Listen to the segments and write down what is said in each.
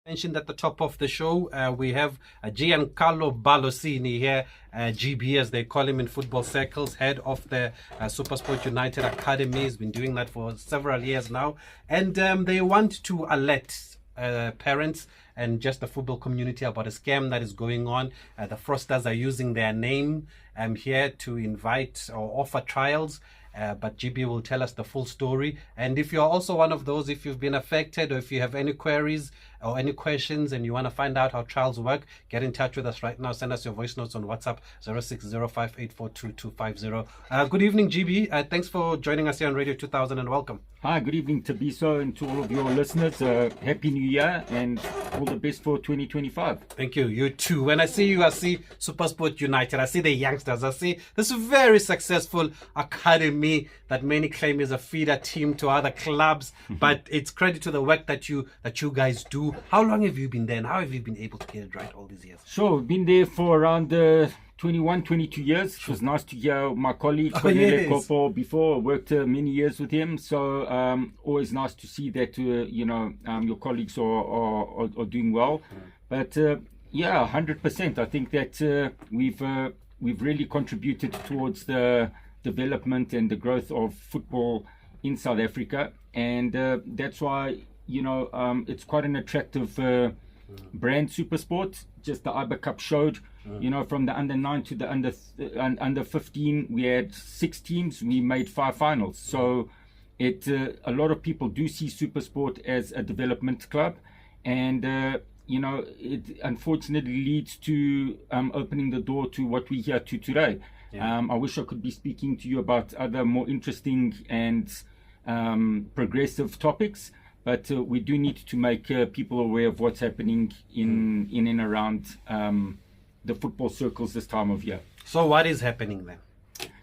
Mentioned at the top of the show, we have Giancarlo Ballossini here, GB as they call him in football circles, head of the SuperSport United Academy. He's been doing that for several years now, and they want to alert parents and just the football community about a scam that is going on. The fraudsters are using their name here to invite or offer trials. But GB will tell us the full story. And if you're also one of those, if you've been affected or if you have any queries or any questions and you want to find out how trials work, get in touch with us right now. Send us your voice notes on WhatsApp 0605842250. Good evening, GB. Thanks for joining us here on Radio 2000 and welcome. Hi, good evening, Tabiso, and to all of your listeners. Happy New Year and all the best for 2025. Thank you. You too. When I see you, I see SuperSport United. I see the youngsters. I see this very successful academy that many claim is a feeder team to other clubs. But it's credit to the work that you guys do. How long have you been there and how have you been able to get it right all these years? Sure, we've been there for around 21, 22 years. It was nice to hear my colleague, Kopo, before. I worked many years with him. So always nice to see that, your colleagues are doing well. But yeah, 100%. I think that we've really contributed towards the development and the growth of football in South Africa. And that's why, it's quite an attractive brand, SuperSport. Just the IBA Cup showed, from the under-9 to the under 15, we had 6 teams. We made 5 finals. So a lot of people do see SuperSport as a development club. And, it unfortunately leads to opening the door to what we're here to today. Yeah. I wish I could be speaking to you about other more interesting and progressive topics. But we do need to make people aware of what's happening in and around the football circles this time of year. So what is happening then?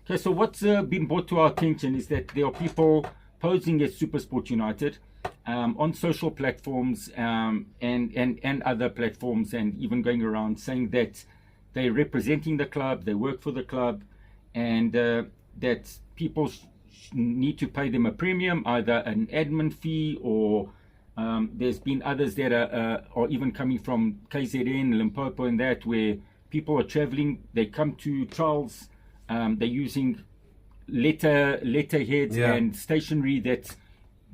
Okay, so what's been brought to our attention is that there are people posing as SuperSport United on social platforms and other platforms, and even going around saying that they're representing the club, they work for the club, and that people need to pay them a premium, either an admin fee or there's been others that are even coming from KZN, Limpopo, and that, where people are traveling, they come to trials, they're using letterheads and stationery that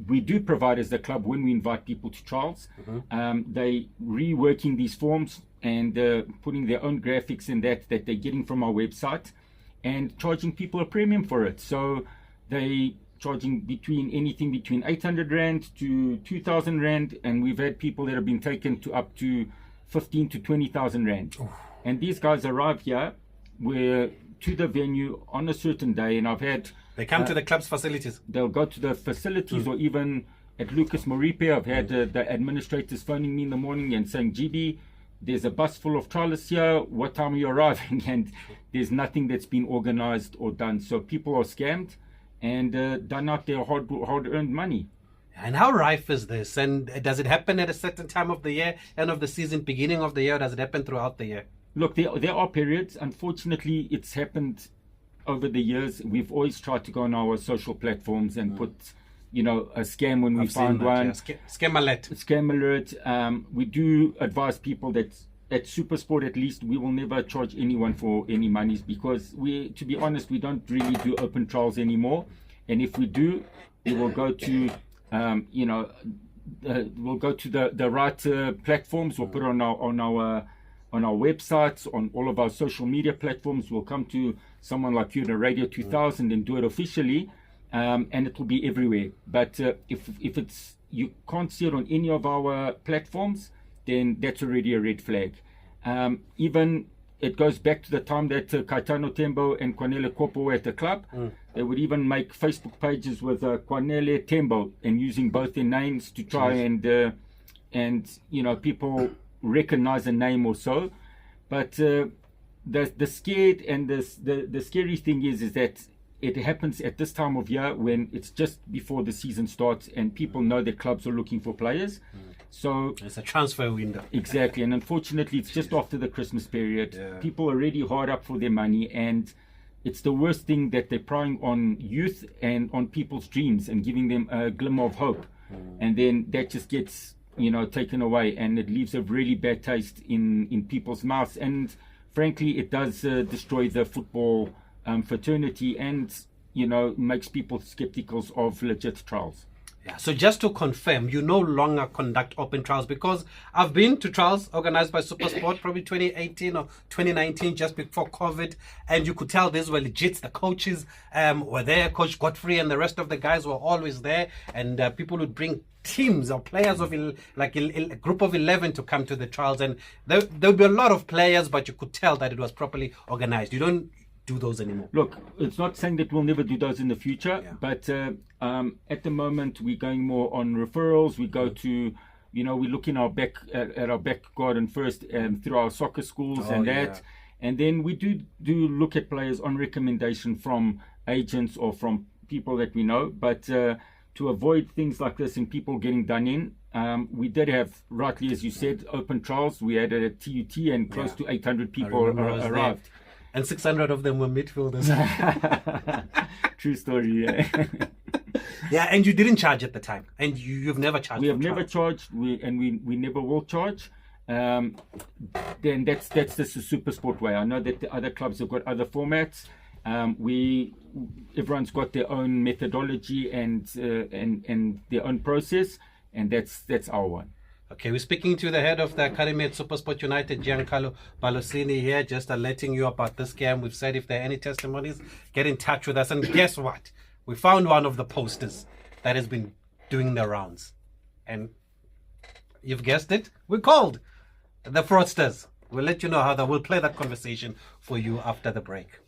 we do provide as the club when we invite people to trials. They reworking these forms and putting their own graphics in that they're getting from our website and charging people a premium for it. So they charging anything between 800 Rand to 2,000 Rand, and we've had people that have been taken to up to 15 to 20,000 Rand. And these guys arrive here, we're to the venue on a certain day, and I've had... They come to the club's facilities. They'll go to the facilities, or even at Lucas Moripe, I've had the administrators phoning me in the morning and saying, GB, there's a bus full of trialists here, what time are you arriving? And there's nothing that's been organized or done. So people are scammed and done out their hard-earned money. And how rife is this? And does it happen at a certain time of the year, end of the season, beginning of the year, or does it happen throughout the year? Look, there are periods. Unfortunately, it's happened over the years. We've always tried to go on our social platforms and put, a scam when we find one. Yeah. Scam alert. Scam alert. We do advise people that at SuperSport, at least, we will never charge anyone for any monies, because to be honest, we don't really do open trials anymore. And if we do, we will go to, we'll go to the right platforms. We'll put it on our websites, on all of our social media platforms. We'll come to someone like you, the Radio 2000, and do it officially, and it will be everywhere. But if you can't see it on any of our platforms, then that's already a red flag. Even it goes back to the time that Caetano Tembo and Kwanele Kopo were at the club. They would even make Facebook pages with Kwanele Tembo and using both their names to try and people recognize a name or so. But the scared and the scary thing is that it happens at this time of year when it's just before the season starts and people know that clubs are looking for players. So it's a transfer window. Exactly. And unfortunately, it's just after the Christmas period. Yeah. People are already hard up for their money, and it's the worst thing that they're prying on youth and on people's dreams and giving them a glimmer of hope. And then that just gets taken away, and it leaves a really bad taste in people's mouths. And frankly, it does destroy the football fraternity, and makes people skeptical of legit trials. Yeah, so just to confirm, you no longer conduct open trials, because I've been to trials organized by SuperSport probably 2018 or 2019, just before COVID, and you could tell these were legit. The coaches were there, Coach Godfrey and the rest of the guys were always there, and people would bring teams or players of a group of 11 to come to the trials, and there would be a lot of players, but you could tell that it was properly organized. You don't do those anymore. Look, it's not saying that we'll never do those in the future, but at the moment we're going more on referrals. We go to, we look in our at our back garden first through our soccer schools and then we do look at players on recommendation from agents or from people that we know. But to avoid things like this and people getting done in, we did have, rightly as you said, open trials. We had a TUT and close to 800 people arrived. And 600 of them were midfielders. True story, yeah. Yeah, and you didn't charge at the time. And you've never charged. We have never charged, we never will charge. Then that's the SuperSport way. I know that the other clubs have got other formats. Everyone's got their own methodology and their own process, and that's our one. Okay, we're speaking to the head of the academy at SuperSport United, Giancarlo Ballossini here, just letting you about this game. We've said if there are any testimonies, get in touch with us. And guess what? We found one of the posters that has been doing the rounds. And you've guessed it, we called the fraudsters. We'll let you know how we'll play that conversation for you after the break.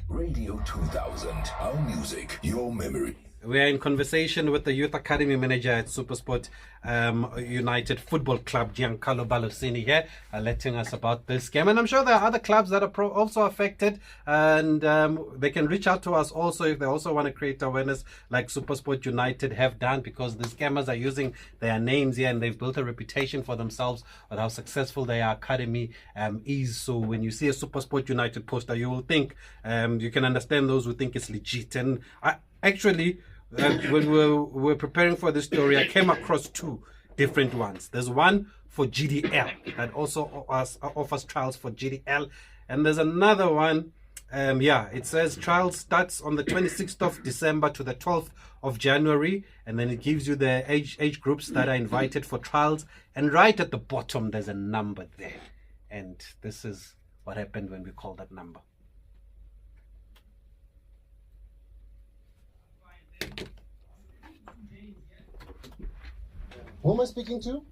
Radio 2000, our music, your memory. We are in conversation with the Youth Academy Manager at SuperSport United Football Club, Giancarlo Ballossini here, letting us about this game. And I'm sure there are other clubs that are also affected, and they can reach out to us also if they also want to create awareness like SuperSport United have done, because the scammers are using their names here and they've built a reputation for themselves on how successful their academy is. So when you see a SuperSport United poster, you will think, you can understand those who think it's legit. And actually, when we were preparing for this story, I came across two different ones. There's one for GDL that also offers trials for GDL, and there's another one. It says trial starts on the 26th of December to the 12th of January, and then it gives you the age groups that are invited for trials, and right at the bottom there's a number there, and this is what happened when we called that number. Who am I speaking to?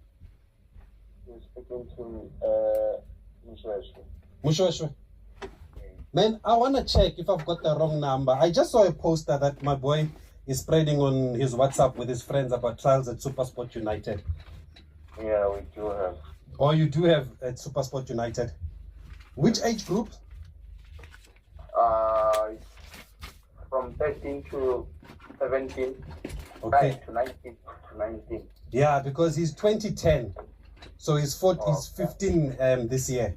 You're speaking to Mushweshwe. Mushweshwe. Man, I want to check if I've got the wrong number. I just saw a poster that my boy is spreading on his WhatsApp with his friends about trials at SuperSport United. Yeah, we do have. Oh, you do have at SuperSport United. Which age group? From 13 to 17. Okay. To 19. Yeah, because he's 2010. So he's 15 this year.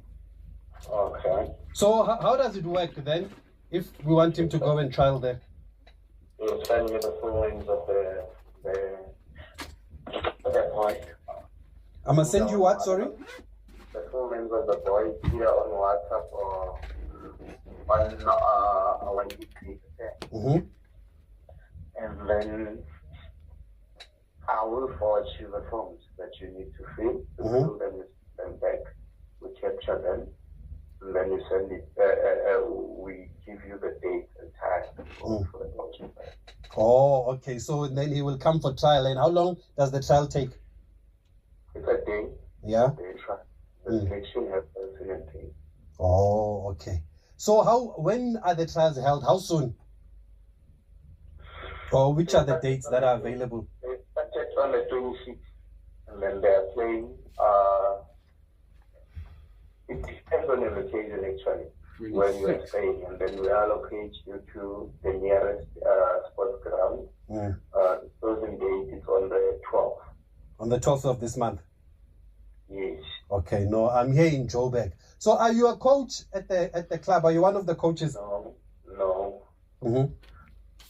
Okay. So how does it work then if we want him to go and trial there? You send me the full names of the boy. I'm going to send you what, sorry? The full names of the boys either on WhatsApp or on our YouTube. Mm-hmm. And then I will forward you the forms that you need to fill. Fill them, send back. We capture them, and then you send it. We give you the date and time for the coaching. Oh, okay. So then he will come for trial. And how long does the trial take? It's a day. Yeah. The selection happens in a day. Oh, okay. So when are the trials held? How soon? Or which are the dates that are available? They started on the 26th, and then they are playing. It depends on the location actually, where you are staying, and then we allocate you to the nearest sports ground. The closing date is on the 12th. On the 12th of this month? Yes. Okay, no, I'm here in Joburg. So are you a coach at the club? Are you one of the coaches? No. Mm-hmm.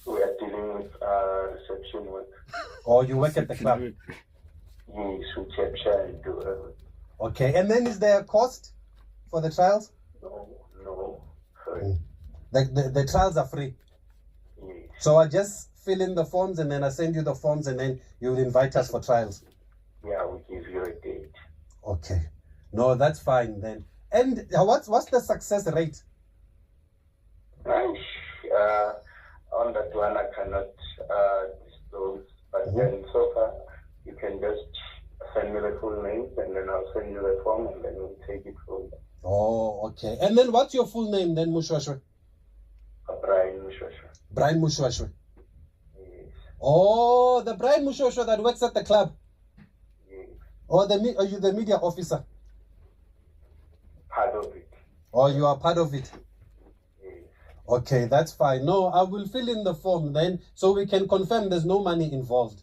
We are dealing with reception work. Oh, you work at the club? Yes, we capture and do everything. Okay, and then is there a cost for the trials? No, free. The trials are free. Yes. So I just fill in the forms and then I send you the forms and then you'll invite us for trials. Yeah, we give you a date. Okay. No, that's fine then. And what's the success rate? On that one, I cannot disclose. But then so far, you can just send me the full names and then I'll send you the form and then we'll take it from there. Oh, okay. And then what's your full name then, Mushwashwe? Brian Mushwashwe. Brian Mushwashwe. Yes. Oh, the Brian Mushwashwe that works at the club. Yes. Or are you the media officer? Part of it. Or you are part of it? Yes. Okay, that's fine. No, I will fill in the form then so we can confirm there's no money involved.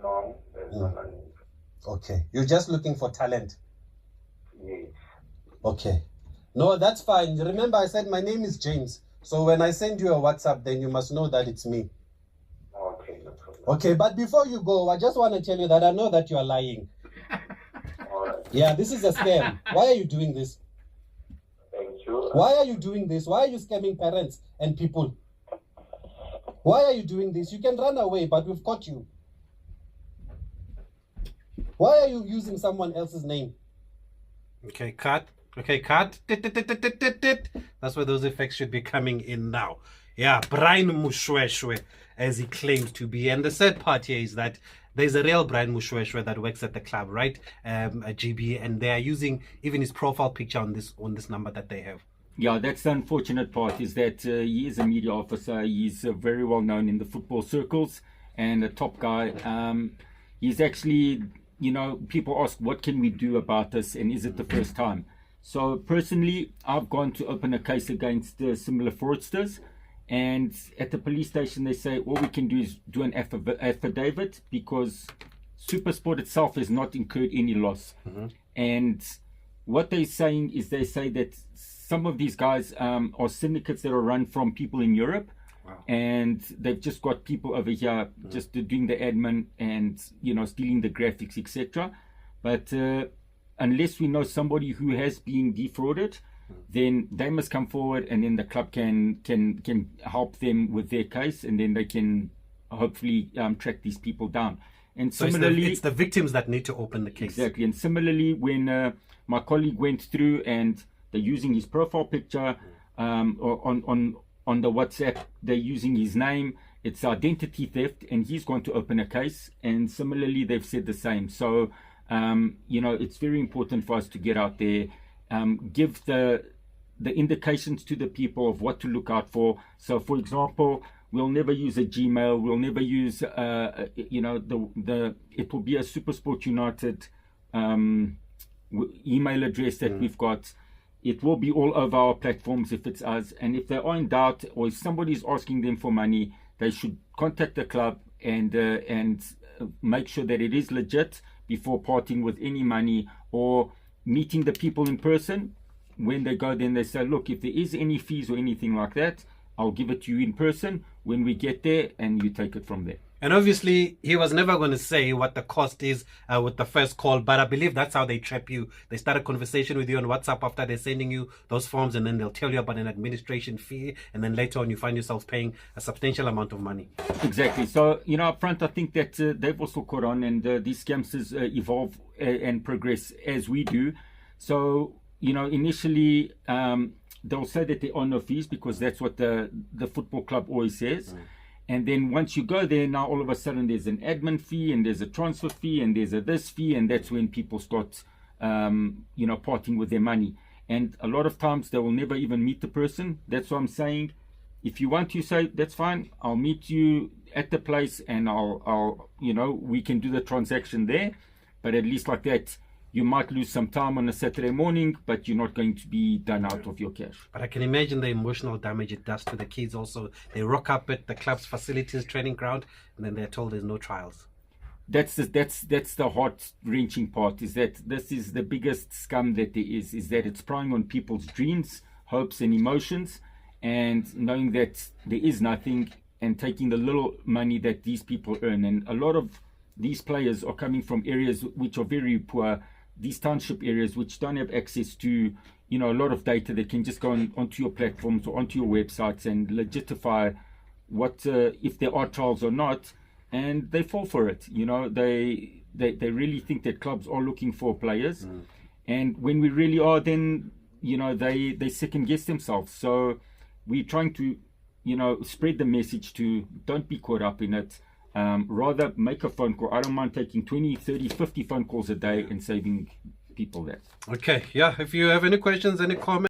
No, there's no money. Okay, you're just looking for talent. Yes. Okay. No, that's fine. Remember, I said my name is James. So when I send you a WhatsApp, then you must know that it's me. Okay, no problem. Okay, but before you go, I just want to tell you that I know that you are lying. All right. Yeah, this is a scam. Why are you doing this? Thank you. Why are you doing this? Why are you scamming parents and people? Why are you doing this? You can run away, but we've caught you. Why are you using someone else's name? Okay, cut. Okay, cut. That's where those effects should be coming in now. Yeah, Brian Mushweshwe, as he claims to be. And the sad part here is that there's a real Brian Mushweshwe that works at the club, right? A GB, and they are using even his profile picture on this number that they have. Yeah, that's the unfortunate part, is that he is a media officer. He's very well known in the football circles and a top guy. He's actually, people ask, what can we do about this? And is it the first time? So personally, I've gone to open a case against similar fraudsters. And at the police station, they say all we can do is do an affidavit because SuperSport itself has not incurred any loss. And what they're saying is they say that some of these guys are syndicates that are run from people in Europe. Wow. And they've just got people over here just doing the admin and, stealing the graphics, etc. But unless we know somebody who has been defrauded, then they must come forward, and then the club can help them with their case, and then they can hopefully track these people down. And So similarly, it's the victims that need to open the case. exactly. And similarly, when my colleague went through and they're using his profile picture on the WhatsApp, they're using his name. It's identity theft, and he's going to open a case. And similarly, they've said the same. So, it's very important for us to get out there, give the indications to the people of what to look out for. So, for example, we'll never use a Gmail. We'll never use, it will be a SuperSport United email address that we've got. It will be all over our platforms if it's us. And if they are in doubt, or if somebody's asking them for money, they should contact the club and make sure that it is legit before parting with any money or meeting the people in person. When they go, then they say, look, if there is any fees or anything like that, I'll give it to you in person when we get there, and you take it from there. And obviously, he was never going to say what the cost is with the first call, but I believe that's how they trap you. They start a conversation with you on WhatsApp after they're sending you those forms, and then they'll tell you about an administration fee, and then later on you find yourself paying a substantial amount of money. Exactly. So, up front, I think that they've also caught on, and these scamsters evolve and progress as we do. So, initially, they'll say that there are no fees because that's what the football club always says. And then once you go there, now all of a sudden there's an admin fee, and there's a transfer fee, and there's a this fee, and that's when people start, parting with their money. And a lot of times they will never even meet the person. That's what I'm saying. If you want to say, that's fine, I'll meet you at the place, and I'll we can do the transaction there. But at least like that, you might lose some time on a Saturday morning, but you're not going to be done out of your cash. But I can imagine the emotional damage it does to the kids also. They rock up at the club's facilities, training ground, and then they're told there's no trials. That's the heart-wrenching part, is that this is the biggest scam that there is that it's prying on people's dreams, hopes, and emotions, and knowing that there is nothing, and taking the little money that these people earn. And a lot of these players are coming from areas which are very poor, these township areas which don't have access to, you know, a lot of data that can just go onto your platforms or onto your websites and legitify what if there are trials or not, and they fall for it. You know, they really think that clubs are looking for players, and when we really are, then, you know, they second guess themselves. So we're trying to, you know, spread the message to don't be caught up in it. Rather make a phone call. I don't mind taking 20, 30, 50 phone calls a day and saving people that. Okay, yeah. If you have any questions, any comments,